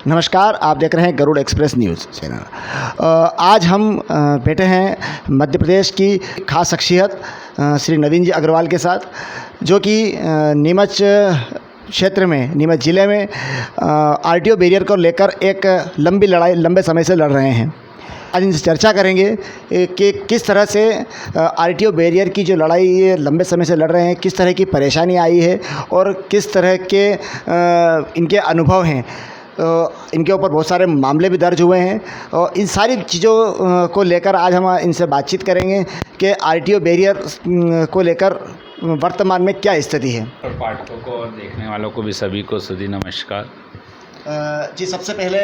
नमस्कार, आप देख रहे हैं गरुड़ एक्सप्रेस न्यूज़ चैनल। आज हम बैठे हैं मध्य प्रदेश की खास शख्सियत श्री नवीन जी अग्रवाल के साथ, जो कि नीमच क्षेत्र में, नीमच ज़िले में आरटीओ बैरियर को लेकर एक लंबी लड़ाई लंबे समय से लड़ रहे हैं। आज इनसे चर्चा करेंगे कि किस तरह से आरटीओ बैरियर की जो लड़ाई ये लंबे समय से लड़ रहे हैं, किस तरह की परेशानी आई है और किस तरह के इनके अनुभव हैं। इनके ऊपर बहुत सारे मामले भी दर्ज हुए हैं और इन सारी चीज़ों को लेकर आज हम इनसे बातचीत करेंगे कि आरटीओ बैरियर को लेकर वर्तमान में क्या स्थिति है। और पाठकों को और देखने वालों को भी सभी को सुधी नमस्कार। जी, सबसे पहले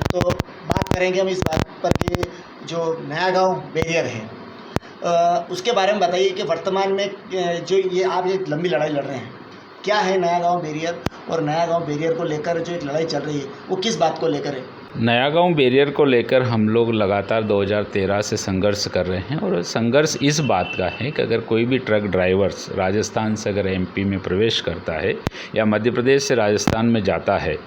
तो बात करेंगे हम इस बात पर कि जो नया गांव बैरियर है उसके बारे में बताइए कि वर्तमान में जो ये आप एक लंबी लड़ाई लड़ रहे हैं, क्या है नया गांव बैरियर और नया गांव बैरियर को लेकर जो एक लड़ाई चल रही है वो किस बात को लेकर है? नया गांव बैरियर को लेकर हम लोग लगातार 2013 से संघर्ष कर रहे हैं और संघर्ष इस बात का है कि अगर कोई भी ट्रक ड्राइवर्स राजस्थान से अगर एमपी में प्रवेश करता है या मध्य प्रदेश से राजस्थान में जाता है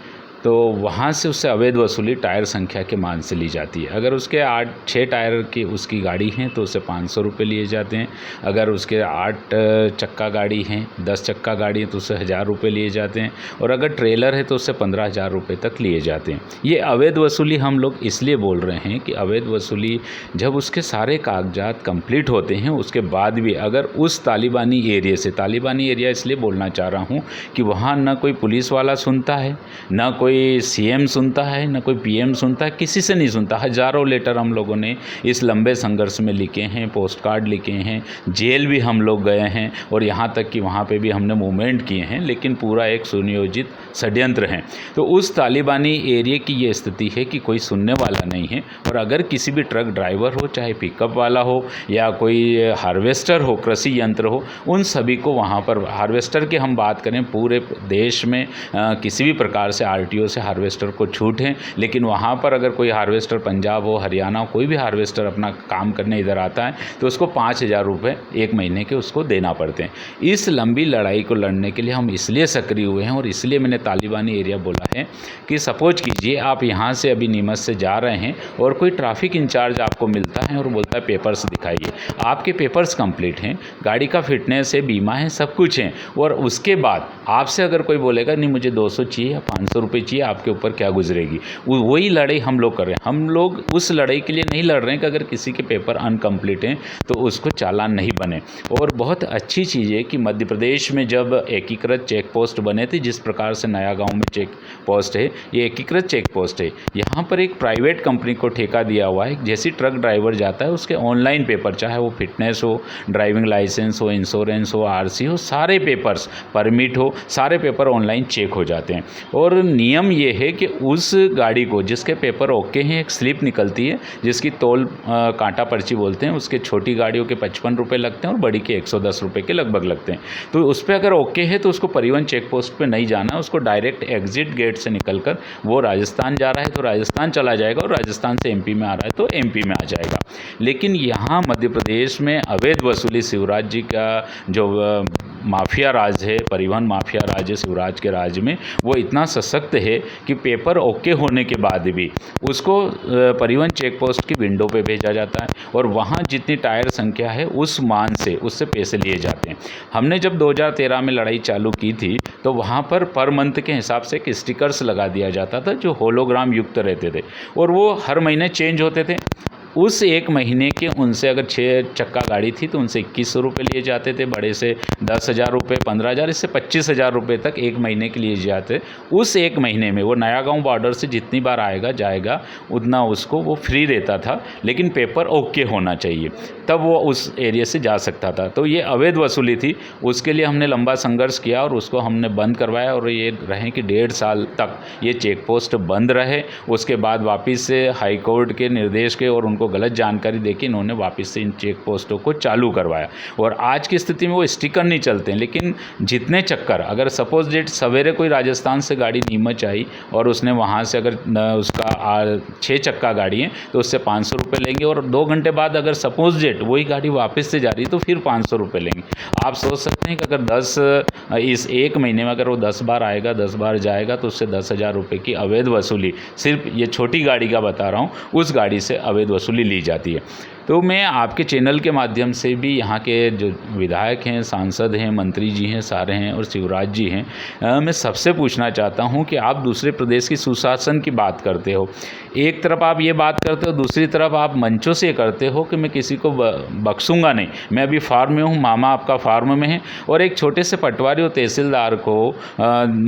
तो वहाँ से उससे अवैध वसूली टायर संख्या के मान से ली जाती है। अगर उसके 8-6 टायर की उसकी गाड़ी हैं तो उससे 500 रुपये लिए जाते हैं। अगर उसके 8 चक्का गाड़ी हैं, 10 चक्का गाड़ी है तो उससे 1000 रुपये लिए जाते हैं और अगर ट्रेलर है तो उससे 15,000 रुपये तक लिए जाते हैं। ये अवैध वसूली हम लोग इसलिए बोल रहे हैं कि अवैध वसूली जब उसके सारे कागजात कंप्लीट होते हैं उसके बाद भी अगर उस तालिबानी एरिया से, तालिबानी एरिया इसलिए बोलना चाह रहा हूँ कि वहाँ ना कोई पुलिस वाला सुनता है, ना कोई सीएम सुनता है, ना कोई पीएम सुनता है, किसी से नहीं सुनता। हज़ारों लेटर हम लोगों ने इस लंबे संघर्ष में लिखे हैं, पोस्ट कार्ड लिखे हैं, जेल भी हम लोग गए हैं और यहाँ तक कि वहाँ पे भी हमने मूवमेंट किए हैं, लेकिन पूरा एक सुनियोजित षड्यंत्र है। तो उस तालिबानी एरिया की ये स्थिति है कि कोई सुनने वाला नहीं है और अगर किसी भी ट्रक ड्राइवर हो, चाहे पिकअप वाला हो या कोई हार्वेस्टर हो, कृषि यंत्र हो, उन सभी को वहाँ पर हार्वेस्टर की हम बात करें पूरे देश में किसी भी प्रकार से आरटीओ से हार्वेस्टर को छूट है, लेकिन वहाँ पर अगर कोई हार्वेस्टर पंजाब हो, हरियाणा हो, कोई भी हार्वेस्टर अपना काम करने इधर आता है तो उसको 5,000 रुपये एक महीने के उसको देना पड़ते हैं। इस लंबी लड़ाई को लड़ने के लिए हम इसलिए सक्रिय हुए हैं और इसलिए मैंने तालिबानी एरिया बोला है कि सपोज कीजिए आप यहाँ से अभी नीमच से जा रहे हैं और कोई ट्रैफिक इंचार्ज आपको मिलता है और बोलता है पेपर्स दिखाइए। आपके पेपर्स कंप्लीट हैं, गाड़ी का फिटनेस है, बीमा है, सब कुछ है और उसके बाद आपसे अगर कोई बोलेगा नहीं मुझे 200 चाहिए या 500 रुपये चाहिए, आपके ऊपर क्या गुजरेगी। वही लड़ाई हम लोग कर रहे हैं। हम लोग उस लड़ाई के लिए नहीं लड़ रहे हैं कि अगर किसी के पेपर अनकम्प्लीट हैं तो उसको चालान नहीं बने। और बहुत अच्छी चीज़ है कि मध्य प्रदेश में जब एकीकृत चेक पोस्ट बने थे, जिस प्रकार से नया गांव में चेक पोस्ट है, ये एकीकृत चेक पोस्ट है। यहाँ पर एक प्राइवेट कंपनी को ठेका दिया हुआ है। जैसे ट्रक ड्राइवर जाता है उसके ऑनलाइन पेपर, चाहे वो फिटनेस हो, ड्राइविंग लाइसेंस हो, इंश्योरेंस हो, आरसी हो, सारे पेपर्स, परमिट हो, सारे पेपर ऑनलाइन चेक हो जाते हैं। और नियम ये है कि उस गाड़ी को जिसके पेपर ओके हैं एक स्लिप निकलती है जिसकी तोल कांटा पर्ची बोलते हैं, उसके छोटी गाड़ियों के 55 रुपये लगते हैं और बड़ी के 110 रुपये के लगभग लगते हैं। तो उस पर अगर ओके है तो उसको परिवहन चेक पोस्ट पर नहीं जाना, उसको डायरेक्ट एग्जिट गेट से निकलकर वो राजस्थान जा रहा है तो राजस्थान चला जाएगा और राजस्थान से एमपी में आ रहा है तो एमपी में आ जाएगा। लेकिन यहाँ मध्य प्रदेश में अवैध वसूली शिवराज जी का जो माफिया राज है, परिवहन माफिया राज है शिवराज के राज में, वो इतना सशक्त है कि पेपर ओके होने के बाद भी उसको परिवहन चेक पोस्ट की विंडो पे भेजा जाता है और वहाँ जितनी टायर संख्या है उस मान से उससे पैसे लिए जाते हैं। हमने जब 2013 में लड़ाई चालू की थी तो वहाँ पर मंथ के हिसाब से एक स्टिकर्स लगा दिया जाता था जो होलोग्राम युक्त रहते थे और वो हर महीने चेंज होते थे। उस एक महीने के उनसे अगर 6 चक्का गाड़ी थी तो उनसे 2100 रुपये लिए जाते थे, बड़े से 10,000 रुपये, 15,000, इससे 25,000 रुपये तक एक महीने के लिए जाते। उस एक महीने में वो नया गांव बॉर्डर से जितनी बार आएगा जाएगा उतना उसको वो फ्री रहता था, लेकिन पेपर ओके होना चाहिए तब वो उस एरिया से जा सकता था। तो ये अवैध वसूली थी, उसके लिए हमने लंबा संघर्ष किया और उसको हमने बंद करवाया और ये रहे कि 1.5 साल तक ये चेक पोस्ट बंद रहे। उसके बाद वापस से हाई कोर्ट के निर्देश के और उनको उनको गलत जानकारी देके इन्होंने वापस से इन चेक पोस्टों को चालू करवाया। और आज की स्थिति में वो स्टिकर नहीं चलते हैं, लेकिन जितने चक्कर, अगर सपोज डेट सवेरे कोई राजस्थान से गाड़ी नीमच आई और उसने वहाँ से अगर उसका 6 चक्का गाड़ी है तो उससे 500 रुपये लेंगे, और 2 घंटे बाद अगर सपोज डेट वही गाड़ी वापस से जा रही है तो फिर 500 रुपये लेंगे। आप सोच सकते हैं कि अगर इस 1 महीने में अगर वो 10 बार आएगा, 10 बार जाएगा, तो उससे 10,000 रुपये की अवैध वसूली, सिर्फ ये छोटी गाड़ी का बता रहा हूँ, उस गाड़ी से अवैध वसूली ली जाती है। तो मैं आपके चैनल के माध्यम से भी यहाँ के जो विधायक हैं, सांसद हैं, मंत्री जी हैं, सारे हैं, और शिवराज जी हैं, मैं सबसे पूछना चाहता हूँ कि आप दूसरे प्रदेश की सुशासन की बात करते हो, एक तरफ आप ये बात करते हो, दूसरी तरफ आप मंचों से करते हो कि मैं किसी को बख्शूंगा नहीं, मैं अभी फार्म में हूँ, मामा आपका फार्म में है, और एक छोटे से पटवारी और तहसीलदार को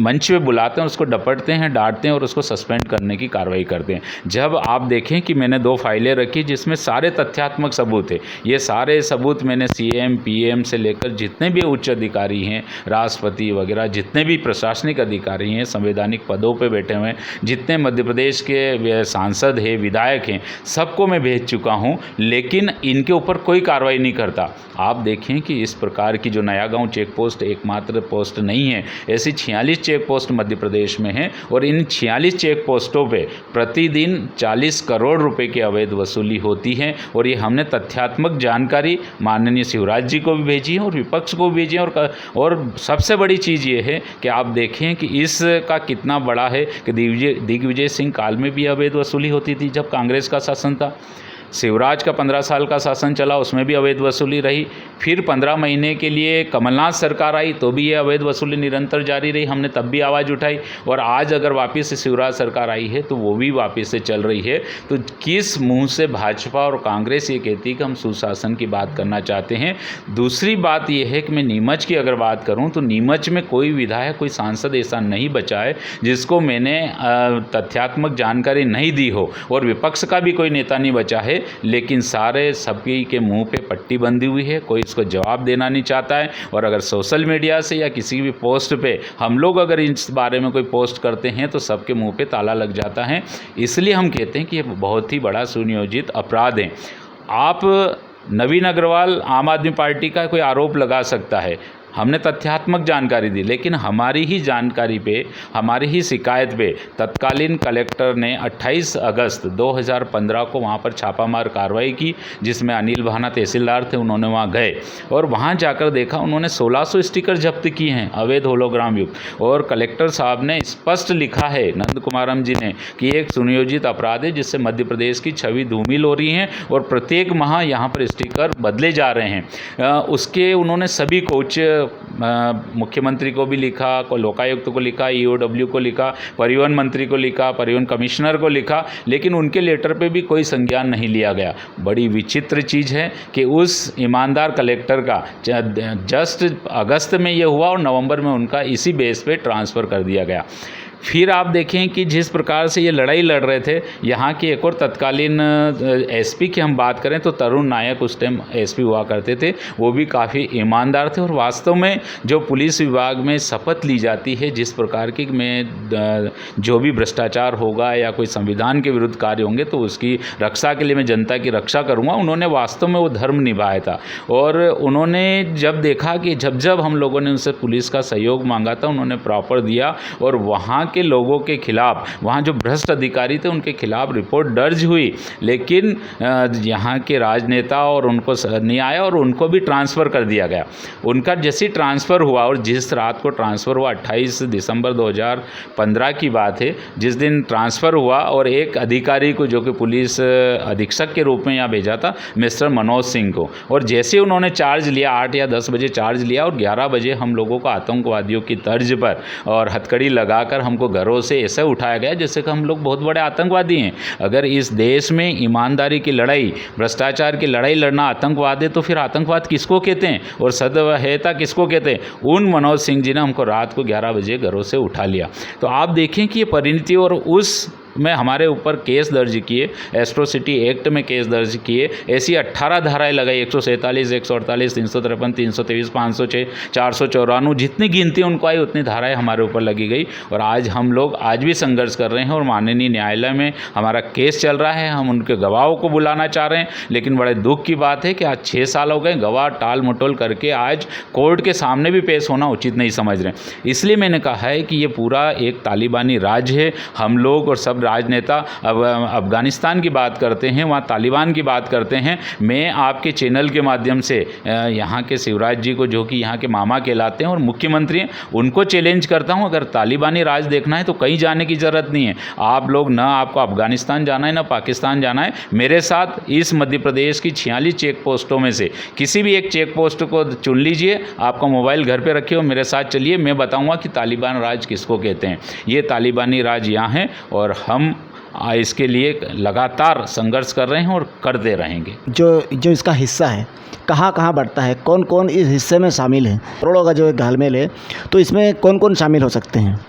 मंच पे बुलाते हैं, उसको डपटते हैं, डांटते हैं और उसको सस्पेंड करने की कार्रवाई करते हैं। जब आप देखें कि मैंने 2 फाइलें रखी जिसमें सारे तथ्यात्मक सबूत है, ये सारे सबूत मैंने CM PM से लेकर जितने भी उच्च अधिकारी हैं, राष्ट्रपति वगैरह, जितने भी प्रशासनिक अधिकारी हैं, संवैधानिक पदों पे बैठे हुए हैं, जितने मध्य प्रदेश के सांसद हैं, विधायक हैं, सबको मैं भेज चुका हूं, लेकिन इनके ऊपर कोई कार्रवाई नहीं करता। आप देखें कि इस प्रकार की जो नया गांव चेक पोस्ट एकमात्र पोस्ट नहीं है, ऐसी 46 चेक पोस्ट मध्य प्रदेश में हैं, और इन 46 चेक पोस्टों पे प्रतिदिन 40 करोड़ रुपए की अवैध वसूली होती है। और ये हमने तथ्यात्मक जानकारी माननीय शिवराज जी को भी भेजी है और विपक्ष को भी भेजी है। और सबसे बड़ी चीज़ ये है कि आप देखें कि इसका कितना बड़ा है कि दिग्विजय सिंह काल में भी अवैध वसूली होती थी जब कांग्रेस का शासन था। शिवराज का 15 साल का शासन चला, उसमें भी अवैध वसूली रही। फिर 15 महीने के लिए कमलनाथ सरकार आई तो भी ये अवैध वसूली निरंतर जारी रही, हमने तब भी आवाज़ उठाई। और आज अगर वापस से शिवराज सरकार आई है तो वो भी वापस से चल रही है। तो किस मुंह से भाजपा और कांग्रेस ये कहती है कि हम सुशासन की बात करना चाहते हैं। दूसरी बात ये है कि मैं नीमच की अगर बात करूँ तो नीमच में कोई विधायक, कोई सांसद ऐसा नहीं बचा है जिसको मैंने तथ्यात्मक जानकारी नहीं दी हो, और विपक्ष का भी कोई नेता नहीं बचा है, लेकिन सारे सभी के मुंह पे पट्टी बंधी हुई है, कोई इसको जवाब देना नहीं चाहता है। और अगर सोशल मीडिया से या किसी भी पोस्ट पे हम लोग अगर इस बारे में कोई पोस्ट करते हैं तो सबके मुंह पे ताला लग जाता है। इसलिए हम कहते हैं कि ये बहुत ही बड़ा सुनियोजित अपराध है। आप नवीन अग्रवाल आम आदमी पार्टी का कोई आरोप लगा सकता है, हमने तथ्यात्मक जानकारी दी, लेकिन हमारी ही जानकारी पे, हमारी ही शिकायत पे तत्कालीन कलेक्टर ने 28 अगस्त 2015 को वहाँ पर छापामार कार्रवाई की, जिसमें अनिल भाना तहसीलदार थे, उन्होंने वहाँ गए और वहाँ जाकर देखा, उन्होंने 1600 स्टिकर जब्त किए हैं अवैध होलोग्राम युक्त। और कलेक्टर साहब ने स्पष्ट लिखा है, नंद कुमारम जी ने, कि एक सुनियोजित अपराध है जिससे मध्य प्रदेश की छवि धूमिल हो रही है और प्रत्येक माह यहाँ पर स्टिकर बदले जा रहे हैं। उसके उन्होंने सभी को, उच्च मुख्यमंत्री को भी लिखा, लोकायुक्त को लिखा, EOW को लिखा, परिवहन मंत्री को लिखा, परिवहन कमिश्नर को लिखा, लेकिन उनके लेटर पे भी कोई संज्ञान नहीं लिया गया। बड़ी विचित्र चीज़ है कि उस ईमानदार कलेक्टर का जस्ट अगस्त में ये हुआ और नवंबर में उनका इसी बेस पे ट्रांसफ़र कर दिया गया। फिर आप देखें कि जिस प्रकार से ये लड़ाई लड़ रहे थे, यहाँ के एक और तत्कालीन SP की हम बात करें तो तरुण नायक उस टाइम SP हुआ करते थे, वो भी काफ़ी ईमानदार थे। और वास्तव में जो पुलिस विभाग में शपथ ली जाती है जिस प्रकार की, मैं जो भी भ्रष्टाचार होगा या कोई संविधान के विरुद्ध कार्य होंगे तो उसकी रक्षा के लिए मैं जनता की रक्षा करूँगा, उन्होंने वास्तव में वो धर्म निभाया था। और उन्होंने जब देखा कि जब हम लोगों ने उनसे पुलिस का सहयोग मांगा था, उन्होंने प्रॉपर दिया और वहाँ के लोगों के खिलाफ, वहाँ जो भ्रष्ट अधिकारी थे उनके खिलाफ रिपोर्ट दर्ज हुई, लेकिन यहाँ के राजनेता और उनको नहीं आया और उनको भी ट्रांसफ़र कर दिया गया। उनका जैसे ट्रांसफ़र हुआ और जिस रात को ट्रांसफ़र हुआ, 28 दिसंबर 2015 की बात है, जिस दिन ट्रांसफ़र हुआ और एक अधिकारी को जो कि पुलिस अधीक्षक के रूप में यहाँ भेजा था, मिस्टर मनोज सिंह को, और जैसे उन्होंने चार्ज लिया, 8 या 10 बजे चार्ज लिया और 11 बजे हम लोगों को आतंकवादियों की तर्ज पर और हथकड़ी लगाकर हमको घरों से ऐसा उठाया गया जैसे कि हम लोग बहुत बड़े आतंकवादी हैं। अगर इस देश में ईमानदारी की लड़ाई, भ्रष्टाचार की लड़ाई लड़ना आतंकवाद है तो फिर आतंकवाद किसको कहते हैं और सद्भावना किसको कहते हैं? उन मनोज सिंह जी ने हमको रात को 11 बजे घरों से उठा लिया। तो आप देखें कि ये परिणति, और उस में हमारे ऊपर केस दर्ज किए, एट्रोसिटी एक्ट में केस दर्ज किए, ऐसी 18 धाराएं लगाई, 147, 148, 353, 323, 506, 494, जितनी गिनती उनको आई उतनी धाराएं हमारे ऊपर लगी गई। और आज हम लोग आज भी संघर्ष कर रहे हैं और माननीय न्यायालय में हमारा केस चल रहा है। हम उनके गवाहों को बुलाना चाह रहे हैं, लेकिन बड़े दुख की बात है कि आज 6 साल हो गए, गवाह टाल मटोल करके आज कोर्ट के सामने भी पेश होना उचित नहीं समझ रहे। इसलिए मैंने कहा है कि ये पूरा एक तालिबानी राज है। हम लोग और सब राजनेता अब अफगानिस्तान की बात करते हैं, वहाँ तालिबान की बात करते हैं। मैं आपके चैनल के माध्यम से यहाँ के शिवराज जी को, जो कि यहाँ के मामा कहलाते हैं और मुख्यमंत्री हैं, उनको चैलेंज करता हूँ, अगर तालिबानी राज देखना है तो कहीं जाने की ज़रूरत नहीं है। आप लोग ना आपको अफगानिस्तान जाना है ना पाकिस्तान जाना है, मेरे साथ इस मध्य प्रदेश की 46 चेक पोस्टों में से किसी भी एक चेक पोस्ट को चुन लीजिए, आपका मोबाइल घर पे रखिए और मेरे साथ चलिए। मैं बताऊंगा कि तालिबान राज किसको कहते हैं। ये तालिबानी राज यहाँ है और हम इसके लिए लगातार संघर्ष कर रहे हैं और करते रहेंगे। जो इसका हिस्सा है कहाँ कहाँ बढ़ता है, कौन कौन इस हिस्से में शामिल है? करोड़ों का जो एक घालमेल है, तो इसमें कौन कौन शामिल हो सकते हैं?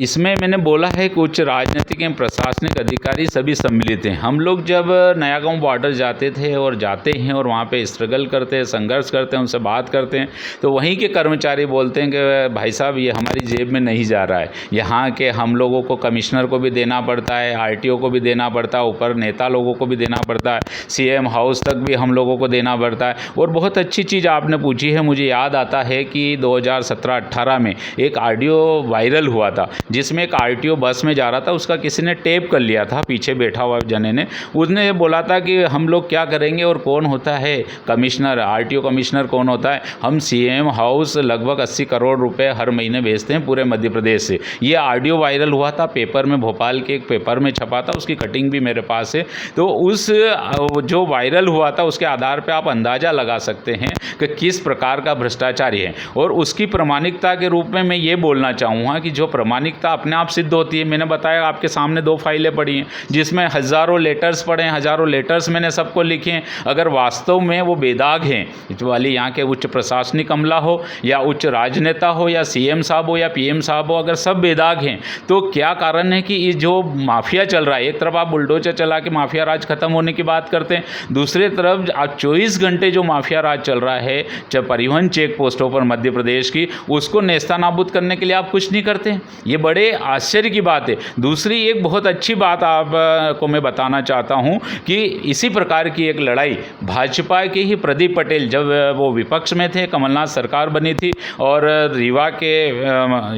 इसमें मैंने बोला है कि उच्च राजनीतिक एवं प्रशासनिक अधिकारी सभी सम्मिलित हैं। हम लोग जब नयागांव बॉर्डर जाते थे और जाते हैं और वहाँ पे स्ट्रगल करते हैं, संघर्ष करते हैं, उनसे बात करते हैं, तो वहीं के कर्मचारी बोलते हैं कि भाई साहब ये हमारी जेब में नहीं जा रहा है। यहाँ के हम लोगों को कमिश्नर को भी देना पड़ता है, RTO को भी देना पड़ता है, ऊपर नेता लोगों को भी देना पड़ता है, CM हाउस तक भी हम लोगों को देना पड़ता है। और बहुत अच्छी चीज़ आपने पूछी है, मुझे याद आता है कि 2017-18 में एक ऑडियो वायरल हुआ था, जिसमें एक RTO बस में जा रहा था, उसका किसी ने टेप कर लिया था, पीछे बैठा हुआ जने ने। उसने ये बोला था कि हम लोग क्या करेंगे और कौन होता है कमिश्नर, RTO कमिश्नर कौन होता है? हम CM हाउस लगभग 80 करोड़ रुपए हर महीने भेजते हैं पूरे मध्य प्रदेश से। ये ऑडियो वायरल हुआ था, पेपर में, भोपाल के एक पेपर में छपा था, उसकी कटिंग भी मेरे पास है। तो उस जो वायरल हुआ था उसके आधार पर आप अंदाज़ा लगा सकते हैं कि किस प्रकार का भ्रष्टाचारी है। और उसकी प्रामाणिकता के रूप में मैं ये बोलना चाहूँगा कि जो प्रामाणिकता अपने आप सिद्ध होती है। मैंने बताया आपके सामने 2 फाइलें पड़ी हैं जिसमें हज़ारों लेटर्स पड़े हैं, हज़ारों लेटर्स मैंने सबको लिखे हैं। अगर वास्तव में वो बेदाग हैं, वाली यहाँ के उच्च प्रशासनिक अमला हो या उच्च राजनेता हो या CM साहब हो या PM साहब हो, अगर सब बेदाग हैं तो क्या कारण है कि ये जो माफिया चल रहा है, एक तरफ आप बुलडोजर चला के माफिया राज खत्म होने की बात करते हैं, दूसरी तरफ आप 24 घंटे जो माफिया राज चल रहा है जब परिवहन चेक पोस्टों पर मध्य प्रदेश की, उसको नेस्तनाबूद करने के लिए आप कुछ नहीं करते। ये बड़े आश्चर्य की बात है। दूसरी एक बहुत अच्छी बात आपको मैं बताना चाहता हूं कि इसी प्रकार की एक लड़ाई भाजपा के ही प्रदीप पटेल, जब वो विपक्ष में थे, कमलनाथ सरकार बनी थी और रीवा के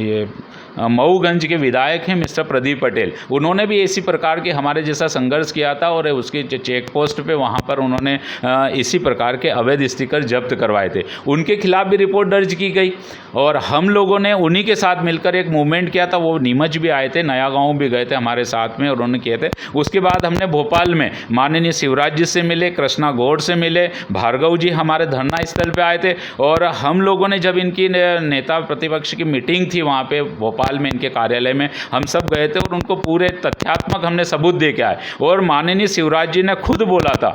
ये मऊगंज के विधायक हैं मिस्टर प्रदीप पटेल, उन्होंने भी इसी प्रकार के हमारे जैसा संघर्ष किया था और उसके चेक पोस्ट पे वहाँ पर उन्होंने इसी प्रकार के अवैध स्टिकर जब्त करवाए थे। उनके खिलाफ भी रिपोर्ट दर्ज की गई और हम लोगों ने उन्हीं के साथ मिलकर एक मूवमेंट किया था। वो नीमच भी आए थे, नयागांव भी गए थे हमारे साथ में और उन्होंने किए थे। उसके बाद हमने भोपाल में माननीय शिवराज जी से मिले, कृष्णा गौड़ से मिले, भार्गव जी हमारे धरना स्थल पर आए थे और हम लोगों ने जब इनकी नेता प्रतिपक्ष की मीटिंग थी वहाँ पर भोपाल में इनके कार्यालय में, हम सब गए थे और उनको पूरे तथ्यात्मक हमने सबूत दे के आए। और माननीय शिवराज जी ने खुद बोला था,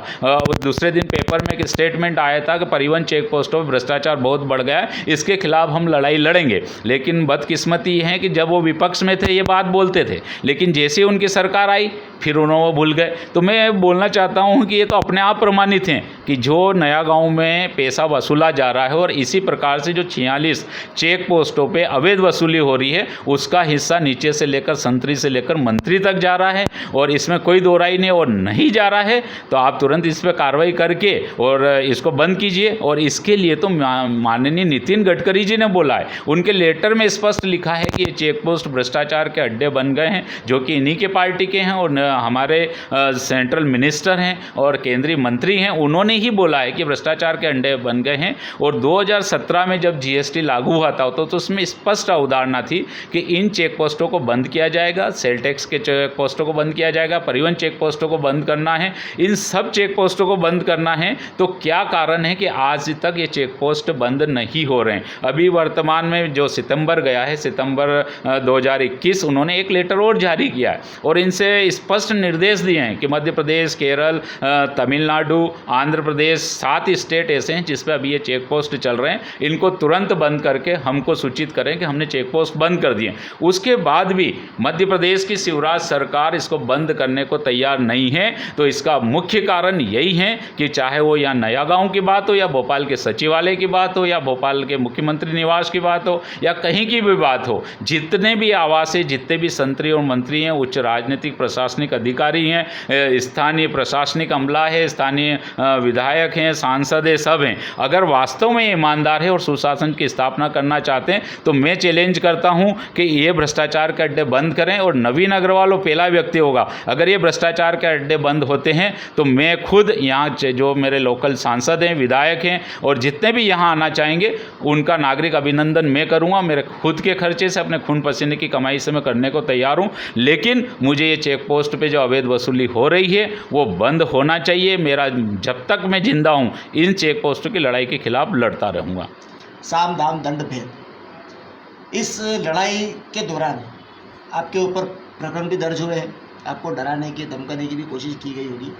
दूसरे दिन पेपर में एक स्टेटमेंट आया था कि परिवहन चेक पोस्टों पर भ्रष्टाचार बहुत बढ़ गया है, इसके खिलाफ हम लड़ाई लड़ेंगे। लेकिन बदकिस्मती है कि जब वो विपक्ष में थे ये बात बोलते थे, लेकिन जैसे उनकी सरकार आई फिर उन्होंने भूल गए। तो मैं बोलना चाहता हूँ कि ये तो अपने आप प्रमाणित हैं कि जो नया गांव में पैसा वसूला जा रहा है और इसी प्रकार से जो 46 चेक पोस्टों पे अवैध वसूली हो रही है उसका हिस्सा नीचे से लेकर संतरी से लेकर मंत्री तक जा रहा है और इसमें कोई दो राय नहीं। और नहीं जा रहा है तो आप तुरंत इस पर कार्रवाई करके और इसको बंद कीजिए। और इसके लिए तो माननीय नितिन गडकरी जी ने बोला है, उनके लेटर में स्पष्ट लिखा है कि ये चेक पोस्ट भ्रष्टाचार के अड्डे बन गए हैं, जो कि इन्हीं के पार्टी के हैं और हमारे सेंट्रल मिनिस्टर हैं और केंद्रीय मंत्री हैं, उन्होंने ही बोला है कि भ्रष्टाचार के अड्डे बन गए हैं। और 2017 में जब GST लागू हुआ था तो उसमें स्पष्ट अवधारणा थी कि इन चेक पोस्टों को बंद किया जाएगा, सेल टैक्स के चेक पोस्टों को बंद किया जाएगा, परिवहन चेक पोस्टों को बंद करना है, इन सब चेक पोस्टों को बंद करना है। तो क्या कारण है कि आज तक ये चेक पोस्ट बंद नहीं हो रहे हैं? अभी वर्तमान में जो सितंबर गया है, सितंबर 2021, उन्होंने एक लेटर और जारी किया है और इनसे स्पष्ट निर्देश दिए हैं कि मध्य प्रदेश, केरल, तमिलनाडु, आंध्र प्रदेश, 7 स्टेट ऐसे हैं जिस पर अभी ये चेक पोस्ट चल रहे हैं, इनको तुरंत बंद करके हमको सूचित करें कि हमने चेक पोस्ट बंद कर बढ़ी है। उसके बाद भी मध्य प्रदेश की शिवराज सरकार इसको बंद करने को तैयार नहीं है। तो इसका मुख्य कारण यही है कि चाहे वो यहाँ नया गांव की बात हो, या भोपाल के सचिवालय की बात हो, या भोपाल के मुख्यमंत्री निवास की बात हो, या कहीं की भी बात हो, जितने भी आवास है, जितने भी संतरी और मंत्री हैं, उच्च राजनीतिक प्रशासनिक अधिकारी हैं, स्थानीय प्रशासनिक अमला है, स्थानीय विधायक हैं, सांसद हैं, सब हैं, अगर वास्तव में ईमानदार है और सुशासन की स्थापना करना चाहते हैं तो मैं चैलेंज करता हूं कि ये भ्रष्टाचार के अड्डे बंद करें। और नवीन अग्रवाल वो पहला व्यक्ति होगा, अगर ये भ्रष्टाचार के अड्डे बंद होते हैं तो मैं खुद यहाँ जो मेरे लोकल सांसद हैं, विधायक हैं और जितने भी यहाँ आना चाहेंगे उनका नागरिक अभिनंदन मैं करूँगा। मेरे खुद के खर्चे से, अपने खून पसीने की कमाई से मैं करने को तैयार हूँ, लेकिन मुझे ये चेक पोस्ट पे जो अवैध वसूली हो रही है वो बंद होना चाहिए। मेरा जब तक मैं जिंदा हूँ इन चेक पोस्टों की लड़ाई के खिलाफ लड़ता रहूँगा। साम दाम दंड भेद, इस लड़ाई के दौरान आपके ऊपर प्रकरण भी दर्ज हुए हैं, आपको डराने की, धमकाने की भी कोशिश की गई होगी,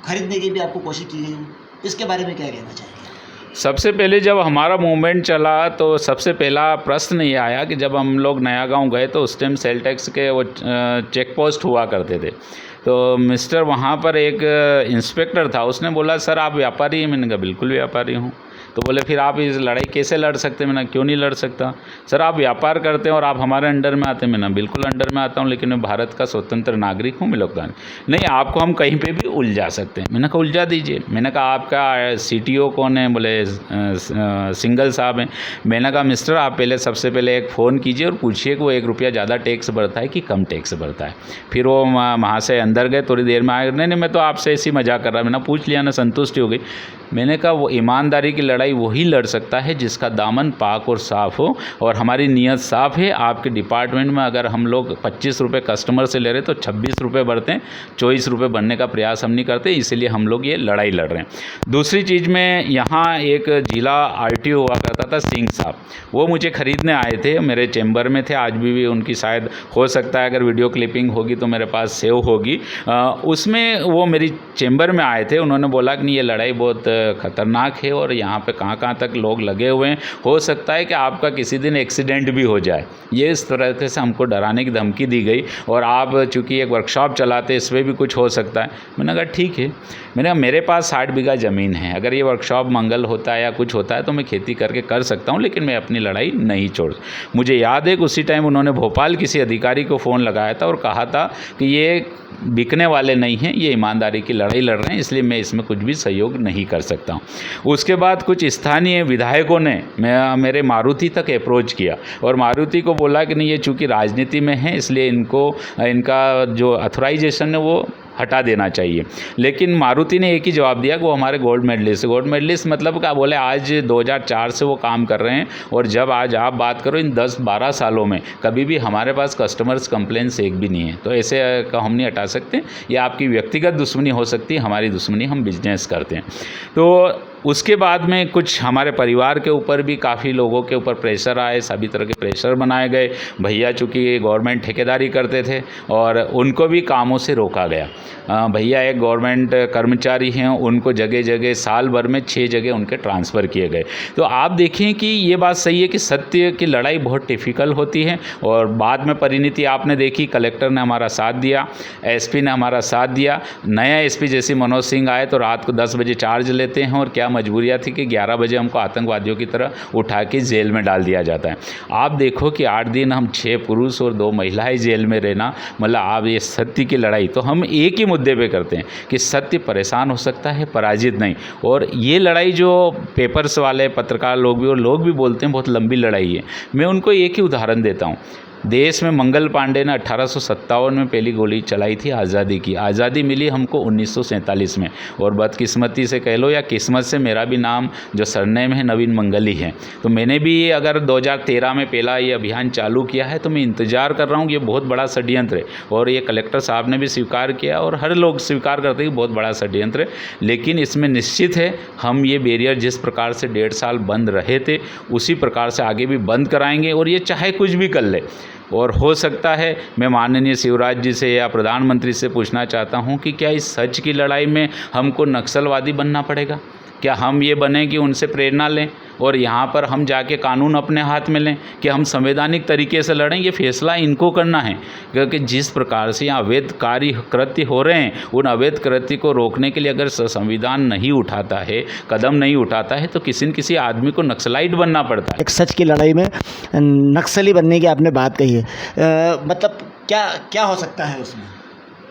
खरीदने की भी आपको कोशिश की गई होगी, इसके बारे में क्या कहना चाहिए? सबसे पहले जब हमारा मूवमेंट चला तो सबसे पहला प्रश्न ये आया कि जब हम लोग नया गांव गए तो उस टाइम सेल टैक्स के वो चेक पोस्ट हुआ करते थे। तो मिस्टर वहाँ पर एक इंस्पेक्टर था, उसने बोला सर आप व्यापारी हैं? मैंने कहा बिल्कुल व्यापारी हूँ। तो बोले फिर आप इस लड़ाई कैसे लड़ सकते हैं? मैंने क्यों नहीं लड़ सकता? सर आप व्यापार करते हैं और आप हमारे अंडर में आते हैं। मैंने बिल्कुल अंडर में आता हूँ, लेकिन मैं भारत का स्वतंत्र नागरिक हूँ, मैं लोकतांत्रिक नहीं। आपको हम कहीं पे भी उलझा सकते हैं। मैंने कहा उलझा दीजिए। मैंने कहा आपका CTO कौन है? बोले सिंगल साहब हैं। मैंने कहा मिस्टर आप पहले सबसे पहले एक फ़ोन कीजिए और पूछिए कि वो 1 रुपया ज़्यादा टैक्स भरता है कि कम टैक्स भरता है। फिर वो वहाँ से अंदर गए, थोड़ी देर में आए, नहीं मैं तो आपसे ऐसी मजाक कर रहा। मैंने पूछ लिया ना, संतुष्टि हो गई। मैंने कहा वो ईमानदारी की लड़ाई वही लड़ सकता है जिसका दामन पाक और साफ़ हो, और हमारी नीयत साफ़ है। आपके डिपार्टमेंट में अगर हम लोग 25 रुपये कस्टमर से ले रहे तो 26 रुपये बढ़ते हैं, 24 रुपये बनने का प्रयास हम नहीं करते, इसलिए हम लोग ये लड़ाई लड़ रहे हैं। दूसरी चीज़ में यहाँ एक जिला RTO हुआ करता था, सिंह साहब, वो मुझे ख़रीदने आए थे, मेरे चैम्बर में थे, आज भी उनकी शायद हो सकता है अगर वीडियो क्लिपिंग होगी तो मेरे पास सेव होगी, उसमें वो मेरी चैम्बर में आए थे। उन्होंने बोला कि नहीं ये लड़ाई बहुत ख़तरनाक है और यहाँ पे कहाँ तक लोग लगे हुए हैं, हो सकता है कि आपका किसी दिन एक्सीडेंट भी हो जाए। ये इस तरह से हमको डराने की धमकी दी गई, और आप चूँकि एक वर्कशॉप चलाते इसमें भी कुछ हो सकता है। मैंने कहा ठीक है। मैंने कहा मेरे पास 60 बीघा ज़मीन है, अगर ये वर्कशॉप मंगल होता है या कुछ होता है तो मैं खेती करके कर सकता हूँ, लेकिन मैं अपनी लड़ाई नहीं छोड़। मुझे याद है कि उसी टाइम उन्होंने भोपाल किसी अधिकारी को फ़ोन लगाया था और कहा था कि ये बिकने वाले नहीं हैं, ये ईमानदारी की लड़ाई लड़ रहे हैं, इसलिए मैं इसमें कुछ भी सहयोग नहीं कर सकता हूँ। उसके बाद कुछ स्थानीय विधायकों ने मेरे मारुति तक अप्रोच किया और मारुति को बोला कि नहीं ये चूँकि राजनीति में है इसलिए इनका जो अथोराइजेशन है वो हटा देना चाहिए। लेकिन मारुति ने एक ही जवाब दिया कि वो हमारे गोल्ड मेडलिस्ट मतलब क्या बोले, आज 2004 से वो काम कर रहे हैं, और जब आज आप बात करो इन 10-12 सालों में कभी भी हमारे पास कस्टमर्स कंप्लेंट्स एक भी नहीं है। तो ऐसे का हम नहीं हटा सकते, ये आपकी व्यक्तिगत दुश्मनी हो सकती है, हमारी दुश्मनी, हम बिजनेस करते हैं। तो उसके बाद में कुछ हमारे परिवार के ऊपर भी काफ़ी लोगों के ऊपर प्रेशर आए, सभी तरह के प्रेशर बनाए गए। भैया चूँकि गवर्नमेंट ठेकेदारी करते थे और उनको भी कामों से रोका गया। भैया एक गवर्नमेंट कर्मचारी हैं, उनको जगह जगह साल भर में 6 जगह उनके ट्रांसफ़र किए गए। तो आप देखें कि ये बात सही है कि सत्य की लड़ाई बहुत डिफ़िकल्ट होती है, और बाद में परिणति आपने देखी, कलेक्टर ने हमारा साथ दिया, SP ने हमारा साथ दिया। नया SP जैसे मनोज सिंह आए तो रात को 10 बजे चार्ज लेते हैं, और क्या मजबूरियाँ थी कि 11 बजे हमको आतंकवादियों की तरह उठा के जेल में डाल दिया जाता है। आप देखो कि 8 दिन हम 6 पुरुष और 2 महिलाएं जेल में रहना, मतलब आप ये सत्य की लड़ाई। तो हम एक ही मुद्दे पे करते हैं कि सत्य परेशान हो सकता है, पराजित नहीं। और ये लड़ाई जो पेपर्स वाले पत्रकार लोग भी बोलते हैं बहुत लंबी लड़ाई है, मैं उनको एक ही उदाहरण देता हूँ। देश में मंगल पांडे ने 1857 में पहली गोली चलाई थी आज़ादी की। आज़ादी मिली हमको 1947 में, और बदकिस्मती से कह लो या किस्मत से मेरा भी नाम जो सरनेम है नवीन मंगल ही है। तो मैंने भी अगर 2013 में पहला ये अभियान चालू किया है, तो मैं इंतज़ार कर रहा हूँ। ये बहुत बड़ा षड्यंत्र है, और ये कलेक्टर साहब ने भी स्वीकार किया और हर लोग स्वीकार करते हैं कि बहुत बड़ा षड्यंत्र है। लेकिन इसमें निश्चित है हम ये बैरियर जिस प्रकार से 1.5 साल बंद रहे थे उसी प्रकार से आगे भी बंद कराएंगे, और ये चाहे कुछ भी कर ले। और हो सकता है मैं माननीय शिवराज जी से या प्रधानमंत्री से पूछना चाहता हूं कि क्या इस सच की लड़ाई में हमको नक्सलवादी बनना पड़ेगा? क्या हम ये बने कि उनसे प्रेरणा लें और यहाँ पर हम जाके कानून अपने हाथ में लें कि हम संवैधानिक तरीके से लड़ें? ये फैसला इनको करना है, क्योंकि जिस प्रकार से यहाँ अवैध कार्य कृत्य हो रहे हैं, उन अवैध कृत्य को रोकने के लिए अगर संविधान नहीं उठाता है, कदम नहीं उठाता है, तो किसी न किसी आदमी को नक्सलाइट बनना पड़ता है। एक सच की लड़ाई में नक्सली बनने की आपने बात कही है, मतलब क्या क्या हो सकता है उसमें?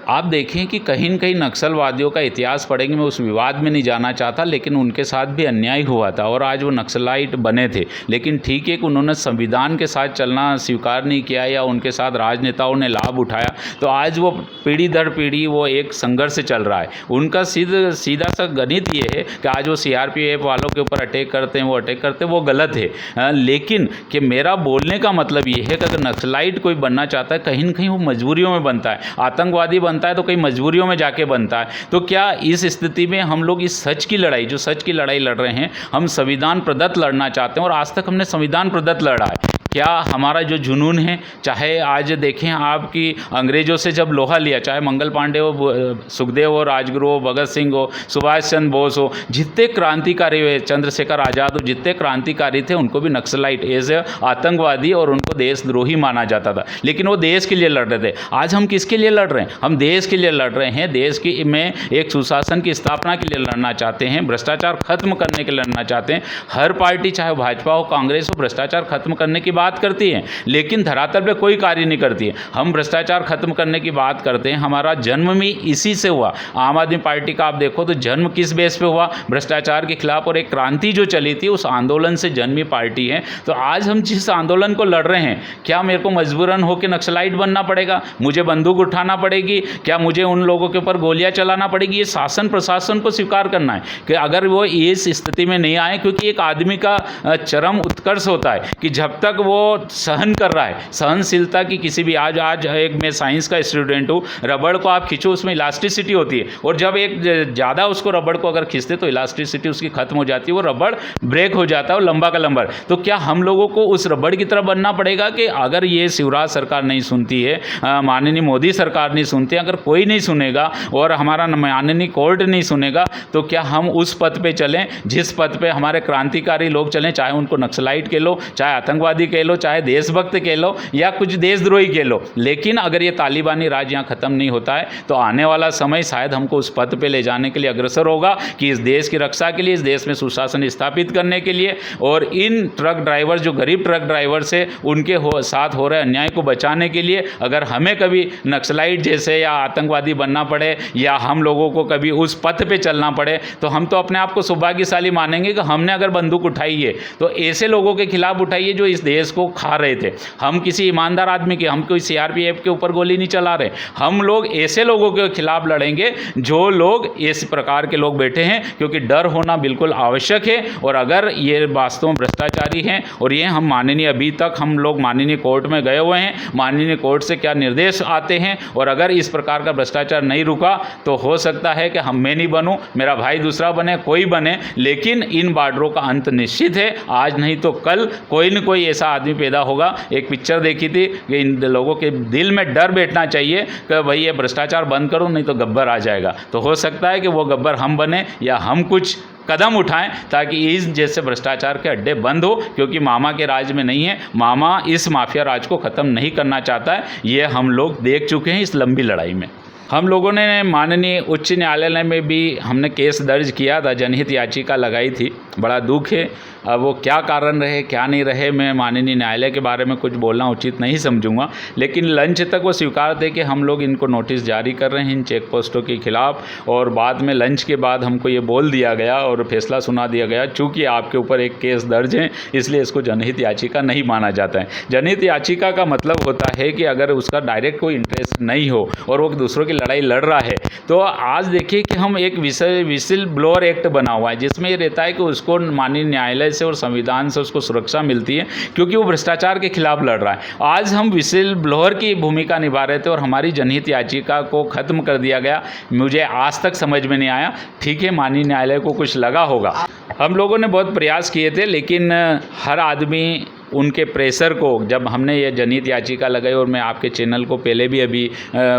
आप देखें कि कहीं न कहीं नक्सलवादियों का इतिहास पढ़ेंगे, मैं उस विवाद में नहीं जाना चाहता, लेकिन उनके साथ भी अन्याय हुआ था और आज वो नक्सलाइट बने थे। लेकिन ठीक है कि उन्होंने संविधान के साथ चलना स्वीकार नहीं किया या उनके साथ राजनेताओं ने लाभ उठाया, तो आज वो पीढ़ी दर पीढ़ी वो एक संघर्ष चल रहा है। उनका सीधा सा गणित ये है कि आज वो CRPF वालों के ऊपर अटैक करते हैं, वो अटैक करते हैं, वो गलत है। लेकिन कि मेरा बोलने का मतलब ये है कि अगर नक्सलाइट कोई बनना चाहता है, कहीं न कहीं वो मजबूरियों में बनता है। आतंकवादी बनता है तो कई मजबूरियों में जाके बनता है। तो क्या इस स्थिति में हम लोग इस सच की लड़ाई, जो सच की लड़ाई लड़ रहे हैं, हम संविधान प्रदत्त लड़ना चाहते हैं और आज तक हमने संविधान प्रदत्त लड़ा है? क्या हमारा जो जुनून है, चाहे आज देखें आपकी अंग्रेज़ों से जब लोहा लिया, चाहे मंगल पांडे हो, सुखदेव हो, राजगुरु हो, भगत सिंह हो, सुभाष चंद्र बोस हो, जितने क्रांतिकारी हुए, चंद्रशेखर आज़ाद हो, जितने क्रांतिकारी थे, उनको भी नक्सलाइट एज आतंकवादी और उनको देशद्रोही माना जाता था। लेकिन वो देश के लिए लड़ रहे थे। आज हम किसके लिए लड़ रहे हैं? हम देश के लिए लड़ रहे हैं। देश की में एक सुशासन की स्थापना के लिए लड़ना चाहते हैं, भ्रष्टाचार खत्म करने के लिए लड़ना चाहते हैं। हर पार्टी, चाहे भाजपा हो, कांग्रेस हो, भ्रष्टाचार खत्म करने की बात करती है, लेकिन धरातल पे कोई कार्य नहीं करती है। हम भ्रष्टाचार खत्म करने की बात करते हैं, हमारा जन्म भी इसी से हुआ। आम आदमी पार्टी का आप देखो तो जन्म किस बेस पे हुआ? भ्रष्टाचार के खिलाफ, और एक क्रांति जो चली थी उस आंदोलन से जन्मी पार्टी है। तो आज हम जिस आंदोलन को लड़ रहे हैं, क्या मेरे को मजबूरन होकर नक्सलाइट बनना पड़ेगा? मुझे बंदूक उठाना पड़ेगी? क्या मुझे उन लोगों के ऊपर गोलियां चलाना पड़ेगी? ये शासन प्रशासन को स्वीकार करना है कि अगर वो इस स्थिति में नहीं आए, क्योंकि एक आदमी का चरम उत्कर्ष होता है कि जब तक वो सहन कर रहा है, सहनशीलता की किसी भी, आज एक मैं साइंस का स्टूडेंट हूँ, रबड़ को आप खींचो उसमें इलास्टिसिटी होती है, और जब एक ज़्यादा उसको रबड़ को अगर खींचते तो इलास्टिसिटी उसकी खत्म हो जाती है, वो रबड़ ब्रेक हो जाता है और लंबा का लंबा। तो क्या हम लोगों को उस रबड़ की तरह बनना पड़ेगा कि अगर ये शिवराज सरकार नहीं सुनती है, माननीय मोदी सरकार नहीं सुनती, अगर कोई नहीं सुनेगा और हमारा माननीय कोर्ट नहीं सुनेगा, तो क्या हम उस पथ पे चलें जिस पथ पे हमारे क्रांतिकारी लोग चलें, चाहे उनको नक्सलाइट कह लो, चाहे आतंकवादी कह लो, चाहे देशभक्त कह लो, या कुछ देशद्रोही कह लो। लेकिन अगर ये तालिबानी राज यहाँ ख़त्म नहीं होता है, तो आने वाला समय शायद हमको उस पथ पे ले जाने के लिए अग्रसर होगा कि इस देश की रक्षा के लिए, इस देश में सुशासन स्थापित करने के लिए, और इन ट्रक ड्राइवर, जो गरीब ट्रक ड्राइवर से उनके साथ हो रहे अन्याय को बचाने के लिए, अगर हमें कभी नक्सलाइट जैसे या आतंकवादी बनना पड़े, या हम लोगों को कभी उस पथ पे चलना पड़े, तो हम तो अपने आप को सौभाग्यशाली मानेंगे कि हमने अगर बंदूक उठाई है तो ऐसे लोगों के खिलाफ उठाइए जो इस देश को खा रहे थे। हम किसी ईमानदार आदमी की, हम कोई CRPF के ऊपर गोली नहीं चला रहे। हम लोग ऐसे लोगों के खिलाफ लड़ेंगे जो लोग इस प्रकार के लोग बैठे हैं, क्योंकि डर होना बिल्कुल आवश्यक है। और अगर ये वास्तव में भ्रष्टाचारी हैं, और ये हम माननीय, अभी तक हम लोग माननीय कोर्ट में गए हुए हैं, माननीय कोर्ट से क्या निर्देश आते हैं, और अगर इस प्रकार का भ्रष्टाचार नहीं रुका तो हो सकता है कि मैं नहीं बनूं, मेरा भाई दूसरा बने, कोई बने, लेकिन इन बॉर्डरों का अंत निश्चित है। आज नहीं तो कल कोई न कोई ऐसा आदमी पैदा होगा। एक पिक्चर देखी थी कि इन लोगों के दिल में डर बैठना चाहिए कि भाई ये भ्रष्टाचार बंद करो, नहीं तो गब्बर आ जाएगा। तो हो सकता है कि वो गब्बर हम बने, या हम कुछ कदम उठाएं ताकि इस जैसे भ्रष्टाचार के अड्डे बंद हो, क्योंकि मामा के राज में नहीं है। मामा इस माफिया राज को ख़त्म नहीं करना चाहता है। ये हम लोग देख चुके हैं इस लंबी लड़ाई में। हम लोगों ने माननीय उच्च न्यायालय में भी हमने केस दर्ज किया था, जनहित याचिका लगाई थी। बड़ा दुख है, अब वो क्या कारण रहे क्या नहीं रहे, मैं माननीय न्यायालय के बारे में कुछ बोलना उचित नहीं समझूंगा, लेकिन लंच तक वो स्वीकार थे कि हम लोग इनको नोटिस जारी कर रहे हैं इन चेक पोस्टों के खिलाफ। और बाद में लंच के बाद हमको ये बोल दिया गया और फैसला सुना दिया गया, चूँकि आपके ऊपर एक केस दर्ज है इसलिए इसको जनहित याचिका नहीं माना जाता है। जनहित याचिका का मतलब होता है कि अगर उसका डायरेक्ट कोई इंटरेस्ट नहीं हो और वो दूसरों की लड़ाई लड़ रहा है, तो आज देखिए कि हम एक विसिल ब्लोअर एक्ट बना हुआ है, जिसमें ये रहता है कि उसको माननीय न्यायालय से और संविधान से उसको सुरक्षा मिलती है, क्योंकि वो भ्रष्टाचार के खिलाफ लड़ रहा है। आज हम विसिल ब्लोअर की भूमिका निभा रहे थे और हमारी जनहित याचिका को खत्म कर दिया गया। मुझे आज तक समझ में नहीं आया। ठीक है, माननीय न्यायालय को कुछ लगा होगा। हम लोगों ने बहुत प्रयास किए थे, लेकिन हर आदमी उनके प्रेशर को, जब हमने ये जनहित याचिका लगाई और मैं आपके चैनल को पहले भी अभी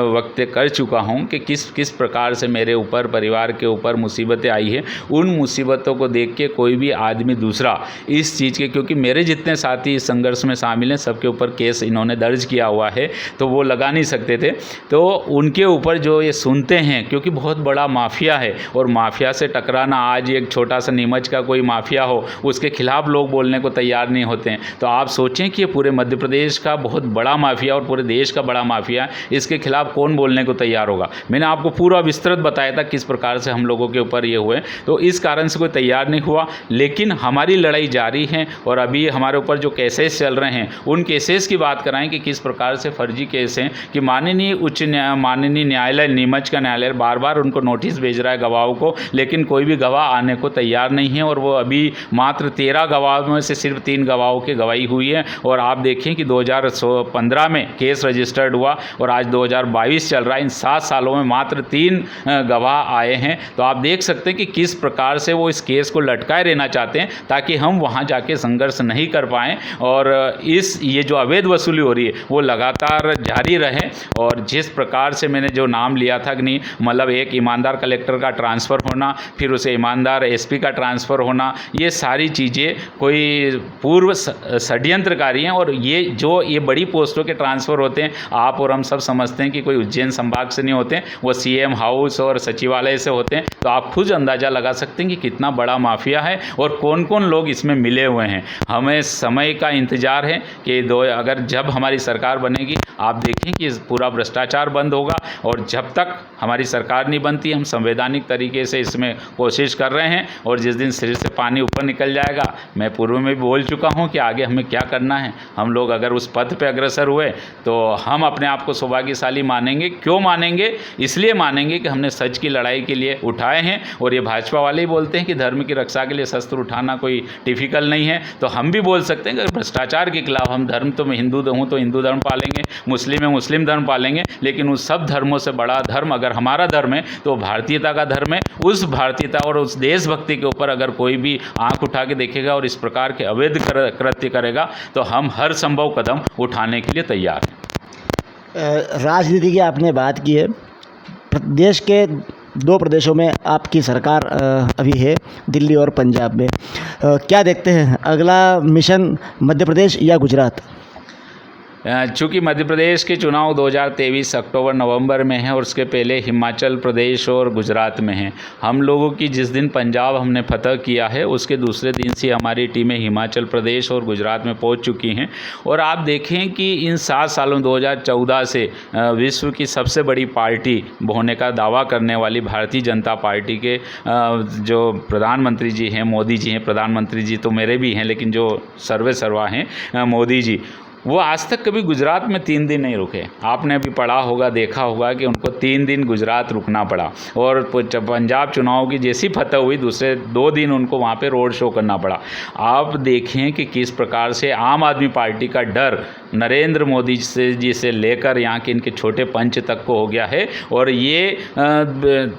वक्त कर चुका हूँ कि किस प्रकार से मेरे ऊपर, परिवार के ऊपर मुसीबतें आई है, उन मुसीबतों को देख के कोई भी आदमी दूसरा इस चीज़ के, क्योंकि मेरे जितने साथी इस संघर्ष में शामिल हैं सबके ऊपर केस इन्होंने दर्ज किया हुआ है, तो वो लगा नहीं सकते थे। तो उनके ऊपर जो ये सुनते हैं, क्योंकि बहुत बड़ा माफिया है और माफिया से टकराना, आज एक छोटा सा नीमच का कोई माफिया हो उसके खिलाफ लोग बोलने को तैयार नहीं होते हैं। तो आप सोचें कि ये पूरे मध्य प्रदेश का बहुत बड़ा माफिया और पूरे देश का बड़ा माफिया, इसके खिलाफ कौन बोलने को तैयार होगा। मैंने आपको पूरा विस्तृत बताया था किस प्रकार से हम लोगों के ऊपर ये हुए, तो इस कारण से कोई तैयार नहीं हुआ। लेकिन हमारी लड़ाई जारी है और अभी हमारे ऊपर जो केसेस चल रहे हैं उन केसेस की बात कराएं कि किस प्रकार से फर्जी केस हैं, कि माननीय न्यायालय, नीमच का न्यायालय बार बार उनको नोटिस भेज रहा है गवाहों को, लेकिन कोई भी गवाह आने को तैयार नहीं है। और वो अभी मात्र 13 गवाहों में से सिर्फ 3 गवाहों की गवाही हुई है। और आप देखें कि 2015 में केस रजिस्टर्ड हुआ और आज 2022 चल रहा है, इन 7 सालों में मात्र 3 गवाह आए हैं। तो आप देख सकते हैं कि किस प्रकार से वो इस केस को लटकाए रहना चाहते हैं ताकि हम वहाँ जाके संघर्ष नहीं कर पाएँ और ये जो अवैध वसूली हो रही है वो लगातार जारी रहे। और जिस प्रकार से मैंने जो नाम लिया था कि नहीं, मतलब एक ईमानदार कलेक्टर का ट्रांसफ़र होना, फिर उसे ईमानदार एसपी का ट्रांसफ़र होना, ये सारी चीज़ें कोई पूर्व षड्यंत्रकारी हैं। और ये बड़ी पोस्टों के ट्रांसफ़र होते हैं, आप और हम सब समझते हैं कि कोई उज्जैन संभाग से नहीं होते हैं, वो सीएम हाउस और सचिवालय से होते हैं। तो आप खुद अंदाज़ा लगा सकते हैं कि कितना बड़ा माफिया है और कौन कौन लोग इसमें मिले हुए हैं। हमें समय का इंतज़ार है कि अगर जब हमारी सरकार बनेगी, आप देखें कि पूरा भ्रष्टाचार बंद होगा। और जब तक हमारी सरकार नहीं बनती, हम संवैधानिक तरीके से इसमें कोशिश कर रहे हैं। और जिस दिन सिर से पानी ऊपर निकल जाएगा, मैं पूर्व में भी बोल चुका हूं कि आगे हमें क्या करना है। हम लोग अगर उस पथ पे अग्रसर हुए तो हम अपने आप को सौभाग्यशाली मानेंगे। क्यों मानेंगे? इसलिए मानेंगे कि हमने सच की लड़ाई के लिए उठाए हैं। और ये भाजपा वाले ही बोलते हैं कि धर्म की रक्षा के लिए शस्त्र उठाना कोई डिफ़िकल्ट नहीं है, तो हम भी बोल सकते हैं कि भ्रष्टाचार के खिलाफ हम धर्म, तो मैं हिंदू हूँ तो हिंदू धर्म पालेंगे, मुस्लिम है मुस्लिम धर्म पालेंगे, लेकिन उस सब धर्मों से बड़ा धर्म अगर हमारा धर्म है तो भारतीयता का धर्म है। उस भारतीयता और उस देशभक्ति के ऊपर अगर कोई भी आंख उठा के देखेगा और इस प्रकार के अवैध कृत्य करेगा तो हम हर संभव कदम उठाने के लिए तैयार हैं। राजनीति की आपने बात की है, देश के 2 प्रदेशों में आपकी सरकार अभी है, दिल्ली और पंजाब में। क्या देखते हैं अगला मिशन मध्य प्रदेश या गुजरात? चूँकि मध्य प्रदेश के चुनाव 2023 अक्टूबर नवंबर में है और उसके पहले हिमाचल प्रदेश और गुजरात में हैं। हम लोगों की जिस दिन पंजाब हमने फतह किया है उसके दूसरे दिन से हमारी टीमें हिमाचल प्रदेश और गुजरात में पहुंच चुकी हैं। और आप देखें कि इन 7 सालों 2014 से विश्व की सबसे बड़ी पार्टी होने का दावा करने वाली भारतीय जनता पार्टी के जो प्रधानमंत्री जी हैं, मोदी जी हैं, प्रधानमंत्री जी तो मेरे भी हैं लेकिन जो सर्वे सर्वा हैं मोदी जी, वो आज तक कभी गुजरात में 3 दिन नहीं रुके। आपने अभी पढ़ा होगा, देखा होगा कि उनको 3 दिन गुजरात रुकना पड़ा। और पंजाब चुनाव की जैसी फतह हुई दूसरे 2 दिन उनको वहाँ पे रोड शो करना पड़ा। आप देखें कि किस प्रकार से आम आदमी पार्टी का डर नरेंद्र मोदी जी से लेकर यहाँ के इनके छोटे पंच तक को हो गया है। और ये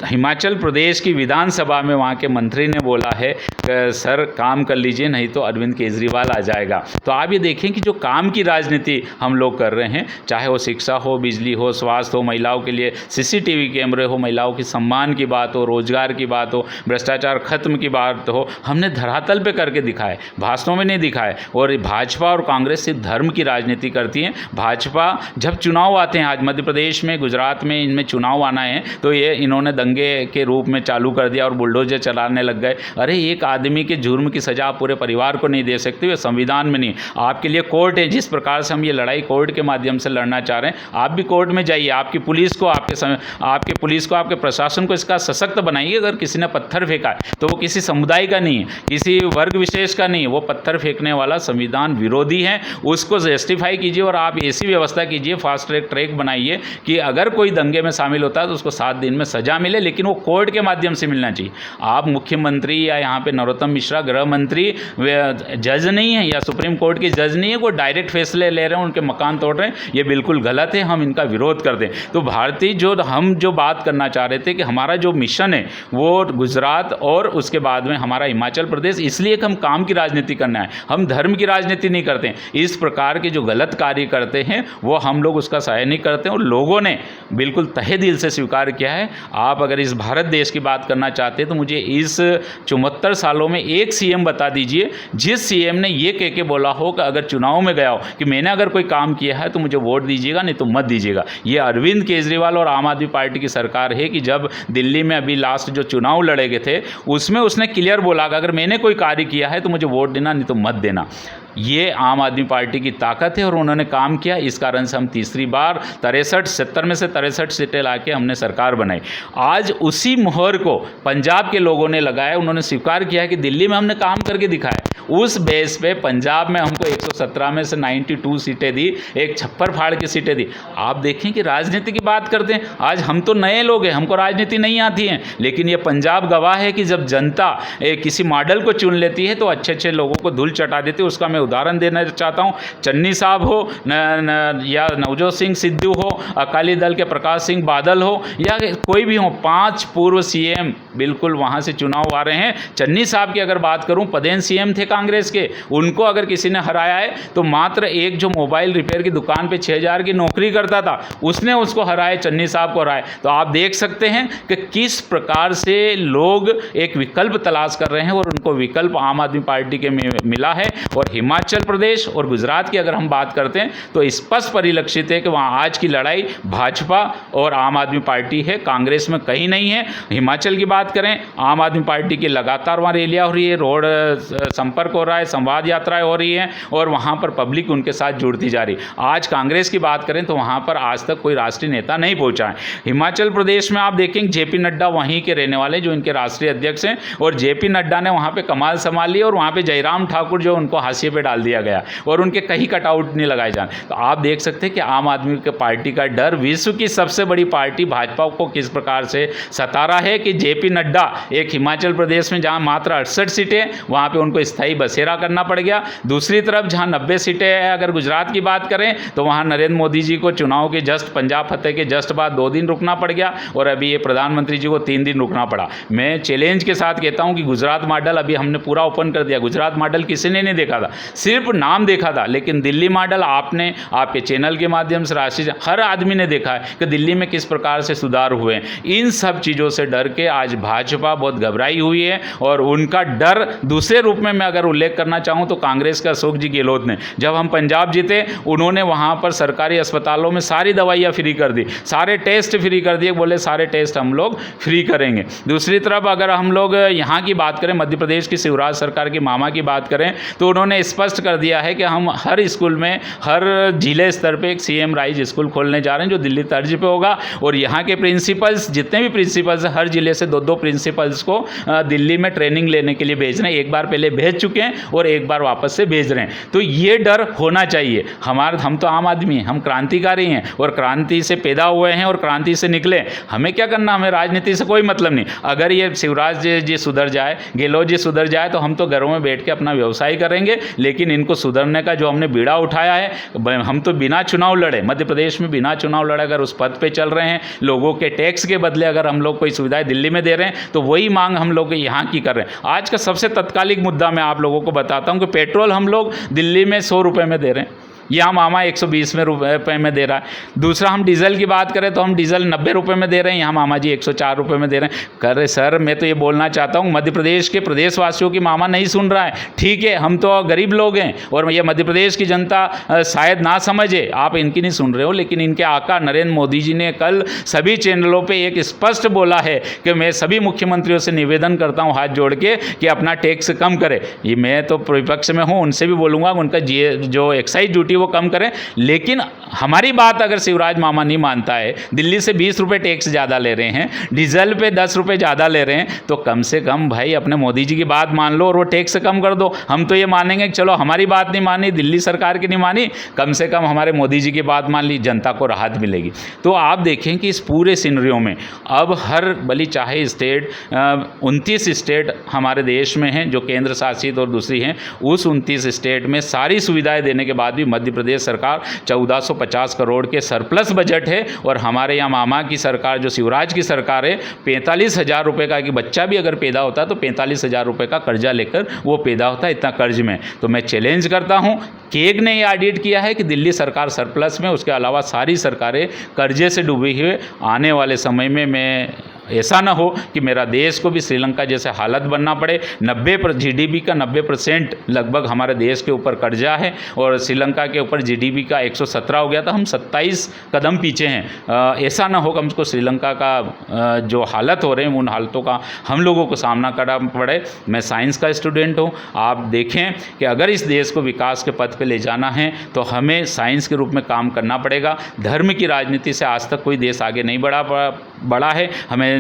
हिमाचल प्रदेश की विधानसभा में वहाँ के मंत्री ने बोला है कि सर काम कर लीजिए नहीं तो अरविंद केजरीवाल आ जाएगा। तो आप ये देखें कि जो काम की राजनीति हम लोग कर रहे हैं, चाहे वो शिक्षा हो, बिजली हो, स्वास्थ्य हो, महिलाओं के लिए सीसीटीवी कैमरे हो, महिलाओं की सम्मान की बात हो, रोजगार की बात हो, भ्रष्टाचार खत्म की बात हो, हमने धरातल पे करके दिखाए, भाषणों में नहीं दिखाए। और भाजपा और कांग्रेस सिर्फ धर्म की राजनीति करती हैं। भाजपा जब चुनाव आते हैं, आज मध्य प्रदेश में, गुजरात में इनमें चुनाव आना है तो ये इन्होंने दंगे के रूप में चालू कर दिया और बुलडोजर चलाने लग गए। अरे एक आदमी के जुर्म की सजा आप पूरे परिवार को नहीं दे सकते, वे संविधान में नहीं। आपके लिए कोर्ट है, जिस प्रकार से हम ये लड़ाई कोर्ट के माध्यम से लड़ना चाह रहे हैं, आप भी कोर्ट में जाइए, आपकी पुलिस को, आपके प्रशासन को इसका सशक्त बनाइए। अगर किसी ने पत्थर फेंका है तो वो किसी समुदाय का नहीं है, किसी वर्ग विशेष का नहीं है, वो पत्थर फेंकने वाला संविधान विरोधी है, उसको जस्टिफाई कीजिए। और आप ऐसी व्यवस्था कीजिए, फास्ट ट्रैक बनाइए कि अगर कोई दंगे में शामिल होता है तो उसको 7 दिन में सजा मिले, लेकिन वो कोर्ट के माध्यम से मिलना चाहिए। आप मुख्यमंत्री या यहाँ पे नरोत्तम मिश्रा गृह मंत्री जज नहीं है या सुप्रीम कोर्ट के जज नहीं है, वो डायरेक्ट फैसले ले रहे हैं, उनके मकान तोड़ रहे हैं, ये बिल्कुल गलत है, हम इनका विरोध करते हैं। तो भारतीय हम जो बात करना चाह रहे थे कि हमारा जो मिशन है वो गुजरात और उसके बाद में हमारा हिमाचल प्रदेश, इसलिए कि हम काम की राजनीति करना है, हम धर्म की राजनीति नहीं करते हैं। इस प्रकार के जो गलत कार्य करते हैं वो हम लोग उसका सहाय नहीं करते हैं और लोगों ने बिल्कुल तहे दिल से स्वीकार किया है। आप अगर इस भारत देश की बात करना चाहते हैं तो मुझे इस 74 सालों में एक सीएम बता दीजिए जिस सीएम ने ये कह के बोला हो कि अगर चुनाव में गया हो कि मैंने अगर कोई काम किया है तो मुझे वोट दीजिएगा, नहीं तो मत दीजिएगा। ये अरविंद केजरीवाल और आम आदमी पार्टी की सरकार है कि जब दिल्ली में अभी लास्ट जो चुनाव लड़े गए थे उसमें उसने क्लियर बोला कि अगर मैंने कोई कार्य किया है तो मुझे वोट देना, नहीं तो मत देना। ये आम आदमी पार्टी की ताकत है और उन्होंने काम किया। इस कारण से हम तीसरी बार 70 में से 63 सीटें लाके हमने सरकार बनाई। आज उसी मुहर को पंजाब के लोगों ने लगाया, उन्होंने स्वीकार किया कि दिल्ली में हमने काम करके दिखाया। उस बेस पे पंजाब में हमको 117 में से 92 सीटें दी, एक छप्पर फाड़ की सीटें दी। आप देखें कि राजनीति की बात करते हैं, आज हम तो नए लोग हैं, हमको राजनीति नहीं आती है, लेकिन ये पंजाब गवाह है कि जब जनता किसी मॉडल को चुन लेती है तो अच्छे अच्छे लोगों को धूल चटा देती है। उसका मैं उदाहरण देना चाहता हूँ। चन्नी साहब हो या नवजोत सिंह सिद्धू हो, अकाली दल के प्रकाश सिंह बादल हो या कोई भी हो, 5 पूर्व सीएम बिल्कुल वहाँ से चुनाव आ रहे हैं। चन्नी साहब की अगर बात करूँ, पदेन सीएम थे कांग्रेस के, उनको अगर किसी ने हराया है तो मात्र एक जो मोबाइल रिपेयर की दुकान पे 6000 की नौकरी करता था उसने उसको हराया, चन्नी साहब को हराया। तो आप देख सकते हैं कि किस प्रकार से लोग एक विकल्प तलाश कर रहे हैं और उनको विकल्प आम आदमी पार्टी के मिला है। और हिमाचल प्रदेश और गुजरात की अगर हम बात करते हैं तो स्पष्ट परिलक्षित है कि वहाँ आज की लड़ाई भाजपा और आम आदमी पार्टी है, कांग्रेस में कहीं नहीं है। हिमाचल की बात करें, आम आदमी पार्टी की लगातार वहाँ रैलियाँ हो रही है, रोड संपर्क हो रहा है, संवाद यात्राएं हो रही हैं और वहाँ पर पब्लिक उनके साथ जुड़ती जा रही। आज कांग्रेस की बात करें तो वहाँ पर आज तक कोई राष्ट्रीय नेता नहीं पहुँचा है। हिमाचल प्रदेश में आप देखेंगे जेपी नड्डा वहीं के रहने वाले जो इनके राष्ट्रीय अध्यक्ष हैं और जेपी नड्डा ने वहाँ पर कमाल संभाल ली और वहाँ पर जयराम ठाकुर जो उनको हाशिए पे डाल दिया गया और उनके कहीं कटआउट नहीं लगाए जाए। तो आप देख सकते हैं कि आम आदमी की पार्टी का डर विश्व की सबसे बड़ी पार्टी भाजपा को किस प्रकार से सता रहा है कि जेपी नड्डा एक हिमाचल प्रदेश में जहां मात्र 68 सीटें वहां पे उनको स्थायी बसेरा करना पड़ गया। दूसरी तरफ जहां 90 सीटें है, अगर गुजरात की बात करें तो वहां नरेंद्र मोदी जी को चुनाव के जस्ट पंजाब फतेह के जस्ट बाद 2 दिन रुकना पड़ गया और अभी ये प्रधानमंत्री जी को 3 दिन रुकना पड़ा। मैं चैलेंज के साथ कहता हूं कि गुजरात मॉडल अभी हमने पूरा ओपन कर दिया। गुजरात मॉडल किसी ने नहीं देखा था, सिर्फ नाम देखा था, लेकिन दिल्ली मॉडल आपने आपके चैनल के माध्यम से राष्ट्रीय हर आदमी ने देखा है कि दिल्ली में किस प्रकार से सुधार हुए हैं। इन सब चीज़ों से डर के आज भाजपा बहुत घबराई हुई है और उनका डर दूसरे रूप में मैं अगर उल्लेख करना चाहूँ तो कांग्रेस का अशोक जी गहलोत ने, जब हम पंजाब जीते उन्होंने वहाँ पर सरकारी अस्पतालों में सारी दवाइयाँ फ्री कर दी, सारे टेस्ट फ्री कर दिए, बोले सारे टेस्ट हम लोग फ्री करेंगे। दूसरी तरफ अगर हम लोग यहाँ की बात करें, मध्य प्रदेश की शिवराज सरकार की मामा की बात करें तो उन्होंने स्पष्ट कर दिया है कि हम हर स्कूल में हर जिले स्तर पे एक सीएम राइज स्कूल खोलने जा रहे हैं जो दिल्ली तर्ज पे होगा और यहाँ के प्रिंसिपल्स जितने भी प्रिंसिपल्स हर जिले से 2-2 प्रिंसिपल्स को दिल्ली में ट्रेनिंग लेने के लिए भेज रहे हैं। एक बार पहले भेज चुके हैं और एक बार वापस से भेज रहे हैं। तो ये डर होना चाहिए। हम तो आम आदमी हैं, हम क्रांतिकारी हैं और क्रांति से पैदा हुए हैं और क्रांति से निकले। हमें क्या करना, हमें राजनीति से कोई मतलब नहीं। अगर ये शिवराज जी सुधर जाए, गहलोत जी सुधर जाए तो हम तो घरों में बैठ के अपना व्यवसाय करेंगे, लेकिन इनको सुधरने का जो हमने बीड़ा उठाया है, हम तो बिना चुनाव लड़े, मध्य प्रदेश में बिना चुनाव लड़े अगर उस पद पे चल रहे हैं, लोगों के टैक्स के बदले अगर हम लोग कोई सुविधाएं दिल्ली में दे रहे हैं तो वही मांग हम लोग यहाँ की कर रहे हैं। आज का सबसे तत्कालिक मुद्दा मैं आप लोगों को बताता हूँ कि पेट्रोल हम लोग दिल्ली में 100 रुपये में दे रहे हैं, यहाँ मामा 120 रुपये में दे रहा है। दूसरा हम डीजल की बात करें तो हम डीजल 90 रुपये में दे रहे हैं, यहाँ मामा जी 104 रुपये में दे रहे हैं। कर रहे सर, मैं तो ये बोलना चाहता हूँ मध्य प्रदेश के प्रदेशवासियों की मामा नहीं सुन रहा है। ठीक है, हम तो गरीब लोग हैं और ये मध्य प्रदेश की जनता शायद ना समझे, आप इनकी नहीं सुन रहे हो, लेकिन इनके आका नरेंद्र मोदी जी ने कल सभी चैनलों पर एक स्पष्ट बोला है कि मैं सभी मुख्यमंत्रियों से निवेदन करता हूँ हाथ जोड़ के कि अपना टैक्स कम करे। ये मैं तो विपक्ष में हूँ, उनसे भी बोलूँगा उनका जो एक्साइज ड्यूटी वो कम करें। लेकिन हमारी बात अगर शिवराज मामा नहीं मानता है, दिल्ली से 20 रुपये टैक्स ज़्यादा ले रहे हैं, डीजल पे 10 रुपये ज़्यादा ले रहे हैं, तो कम से कम भाई अपने मोदी जी की बात मान लो और वो टैक्स कम कर दो। हम तो ये मानेंगे कि चलो हमारी बात नहीं मानी, दिल्ली सरकार की नहीं मानी, कम से कम हमारे मोदी जी की बात मान ली, जनता को राहत मिलेगी। तो आप देखें कि इस पूरे सिनेरियो में अब हर भली चाहे स्टेट 29 स्टेट हमारे देश में हैं जो केंद्र शासित और दूसरी हैं, उस 29 स्टेट में सारी सुविधाएं देने के बाद भी मध्य प्रदेश सरकार 1450 करोड़ के सरप्लस बजट है। और हमारे यहाँ मामा की सरकार जो शिवराज की सरकार है 45,000 रुपये का, कि बच्चा भी अगर पैदा होता है तो 45,000 रुपये का कर्जा लेकर वो पैदा होता है, इतना कर्ज में। तो मैं चैलेंज करता हूँ, केग ने ये ऑडिट किया है कि दिल्ली सरकार सरप्लस में, उसके अलावा सारी सरकारें कर्जे से डूबी हुई। आने वाले समय में मैं ऐसा ना हो कि मेरा देश को भी श्रीलंका जैसे हालत बनना पड़े। 90% जीडीपी का 90% लगभग हमारे देश के ऊपर कर्जा है और श्रीलंका के ऊपर जीडीपी का 117 हो गया था, हम 27 कदम पीछे हैं। ऐसा ना हो कि हमको श्रीलंका का जो हालत हो रहे हैं उन हालतों का हम लोगों को सामना करना पड़े। मैं साइंस का स्टूडेंट हूँ, आप देखें कि अगर इस देश को विकास के पथ पर ले जाना है तो हमें साइंस के रूप में काम करना पड़ेगा। धर्म की राजनीति से आज तक कोई देश आगे नहीं बढ़ा है। हमें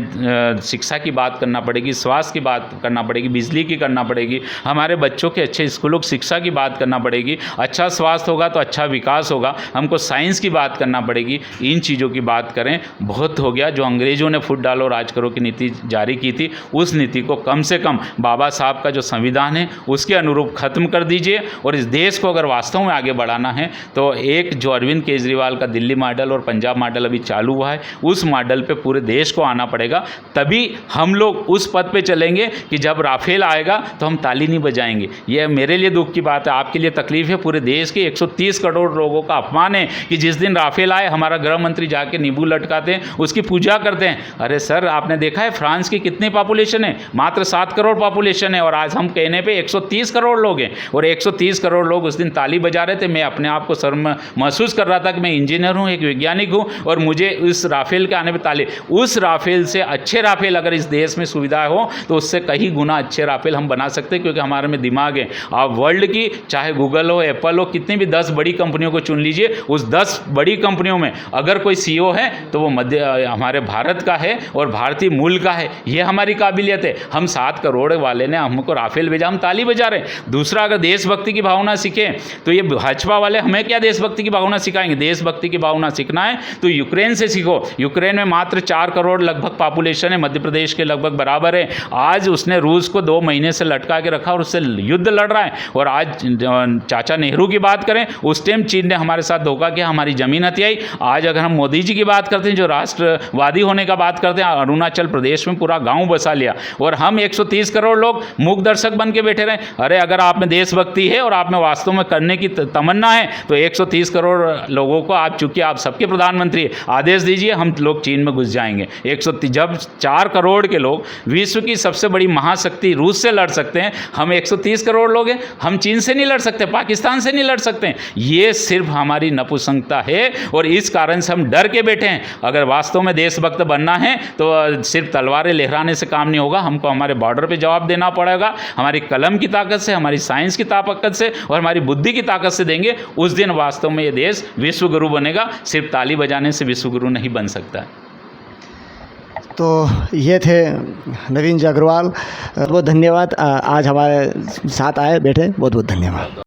शिक्षा की बात करना पड़ेगी, स्वास्थ्य की बात करना पड़ेगी, बिजली की करना पड़ेगी, हमारे बच्चों के अच्छे स्कूलों की शिक्षा की बात करना पड़ेगी। अच्छा स्वास्थ्य होगा तो अच्छा विकास होगा। हमको साइंस की बात करना पड़ेगी। इन चीज़ों की बात करें, बहुत हो गया। जो अंग्रेज़ों ने फुट डालो राज करो की नीति जारी की थी, उस नीति को कम से कम बाबा साहब का जो संविधान है उसके अनुरूप ख़त्म कर दीजिए। और इस देश को अगर वास्तव में आगे बढ़ाना है तो एक जो अरविंद केजरीवाल का दिल्ली मॉडल और पंजाब मॉडल अभी चालू हुआ है, उस मॉडल पे पूरे देश को आना पड़ेगा। तभी हम लोग उस पद पे चलेंगे कि जब राफेल आएगा तो हम ताली नहीं बजाएंगे। ये मेरे लिए दुख की बात है, आपके लिए तकलीफ है। पूरे देश के 130 करोड़ लोगों का अपमान है कि जिस दिन राफेल आए हमारा गृह मंत्री जाके नींबू लटकाते हैं, उसकी पूजा करते हैं। अरे सर, आपने देखा है फ्रांस की कितनी पॉपुलेशन है? मात्र 7 करोड़ पॉपुलेशन है और आज हम कहने पे 130 करोड़ लोग हैं और 130 करोड़ लोग उस दिन ताली बजा रहे थे। मैं अपने आप को शर्म महसूस कर रहा था कि मैं इंजीनियर हूँ, एक वैज्ञानिक हूँ और मुझे इस राफेल के आने पर ताली। उस राफेल से अच्छे राफेल अगर इस देश में सुविधा हो तो उससे कई गुना अच्छे राफेल हम बना सकते हैं, क्योंकि हमारे में दिमाग है। आप वर्ल्ड की चाहे गूगल हो, एप्पल हो, कितनी भी 10 बड़ी कंपनियों को चुन लीजिए, उस 10 बड़ी कंपनियों में अगर कोई सीईओ है तो वो हमारे भारत का है और भारतीय मूल का है। ये हमारी काबिलियत है। हम 7 करोड़ वाले ने हमको राफेल भेजा, हम ताली बजा रहे हैं। दूसरा, अगर देशभक्ति की भावना सीखें तो ये भाजपा वाले हमें क्या देशभक्ति की भावना सिखाएंगे? देशभक्ति की भावना सीखना है तो यूक्रेन से सीखो। यूक्रेन में मात्र 4 करोड़ लगभग पॉपुलेशन है, मध्य प्रदेश के लगभग बराबर है। आज उसने रूस को 2 महीने से लटका के रखा और उससे युद्ध लड़ रहा है। और आज चाचा नेहरू की बात करें, उस टाइम चीन ने हमारे साथ धोखा किया, हमारी जमीन हथियाई। आज अगर हम मोदी जी की बात करते हैं जो राष्ट्रवादी होने का बात करते हैं, अरुणाचल प्रदेश में पूरा गांव बसा लिया और हम 130 करोड़ लोग मूक दर्शक बन के बैठे रहे। अरे अगर आप में देशभक्ति है और आप में वास्तव में करने की तमन्ना है तो 130 करोड़ लोगों को, आप चूंकि आप सबके प्रधानमंत्री आदेश दीजिए, हम लोग चीन में घुस जाएंगे। 130 जब 4 करोड़ के लोग विश्व की सबसे बड़ी महाशक्ति रूस से लड़ सकते हैं, हम 130 करोड़ लोग हैं, हम चीन से नहीं लड़ सकते, पाकिस्तान से नहीं लड़ सकते। ये सिर्फ हमारी नपुंसकता है और इस कारण से हम डर के बैठे हैं। अगर वास्तव में देशभक्त बनना है तो सिर्फ तलवारें लहराने से काम नहीं होगा, हमको हमारे बॉर्डर पे जवाब देना पड़ेगा। हमारी कलम की ताकत से, हमारी साइंस की ताकत से और हमारी बुद्धि की ताकत से देंगे। उस दिन वास्तव में ये देश विश्वगुरु बनेगा। सिर्फ ताली बजाने से विश्वगुरु नहीं बन सकता। तो ये थे नवीन जी अग्रवाल, बहुत धन्यवाद। आज हमारे साथ आए, बैठे, बहुत बहुत धन्यवाद।